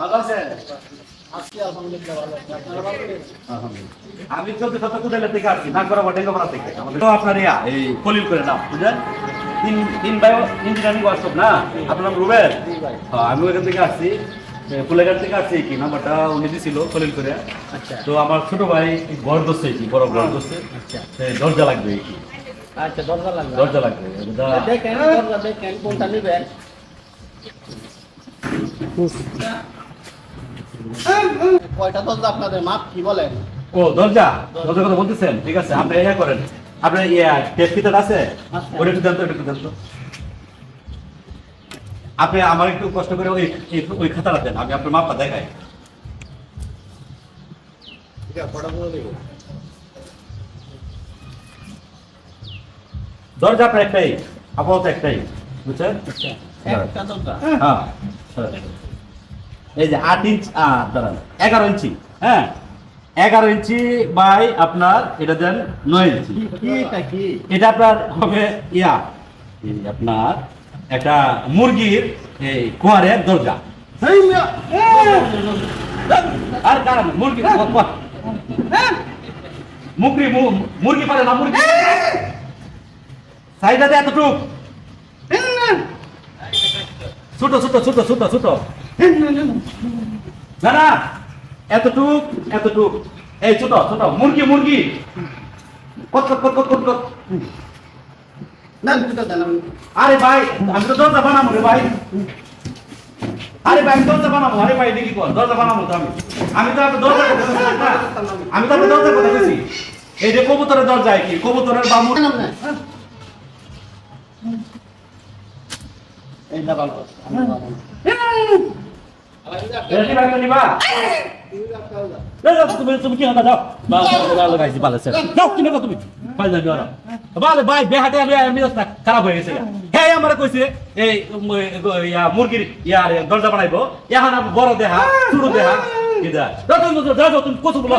ভালো আছেন? আমি 14 কুদাইলা থেকে আসছি, নাগপাড়া বটেঙ্গাপাড়া থেকে। আমাদের তো আপনার এই কলিল করে নাম বুঝলেন, তিন ভাই ইঞ্জিনিয়ারিং ওয়ার্কশপ না, আপনার নাম রুবেল? হ্যাঁ, আমি ওইখান থেকে আসছি, ফুলেঘাট থেকে আসছি। কি নাম্বারটা উনি দিছিল কলিল করে। তো আমার ছোট ভাই ঘর ধরছে, কি বড় ঘর ধরছে, দরজা লাগবে। কি আচ্ছা, দরজা লাগবে। দরজা লাগবে, দেখেন দরজা দেখেন কোনটা নেবেন। কয়টা দরজা আপনাদের মাপ কি বলেন? ও দরজা দরজার কথা বলতেছেন, ঠিক আছে। আপনি ইয়া করেন, আপনার টেপ কিতাব আছে, ওটা একটু দেন তো, একটু দেন তো। আপনি আমার একটু কষ্ট করে ওই খাতাটা দেন, আমি আপনার মাপটা দেখাই। দরজা আপনার একটাই, আপাতত একটাই, বুঝছেন? একটা দরজা। হ্যাঁ, এই যে 8 ইঞ্চি, দাঁড়ান 11 ইঞ্চি, হ্যাঁ 11 ইঞ্চি বাই আপনার এটা দেন 9 ইঞ্চি। কি এটা আপনার হবে এই আপনার একটা মুরগির এই কুয়ারের দরজা। আর কারণ মুরগি মুরগি পারে না, মুরগি সাইডাতে এতটুক ছোট ছোট ছোট ছোট ছোট, না না এতটুক এতটুক, এই ছোট ছোট মুরগি মুরগি কত কত কত কত কত। আরে ভাই আমি তো দরজা বানাবো রে ভাই, আরে ভাই আমি দরজা বানাবো, আরে ভাই দেখি কর দরজা বানাবো তো আমি তো আপনার দরজা কথা বলছি না, আমি তো আপনার দরজার কথা বলছি। এই যে কবুতরের দরজা, কি কবুতরের বামু এইটা ভালো। তুমি কি হতা যাও লাগাইছি বালেছে যাও, কি নেবো তুমি ভাই বেহাটে আমি খারাপ হয়ে গেছে। হ্যাঁ আমার কইছে এই মুরগির ইয়ার দরজা বানাইবো, এখন বড় দেহা ছোট দেহা কি দেয়, তুমি কত বলো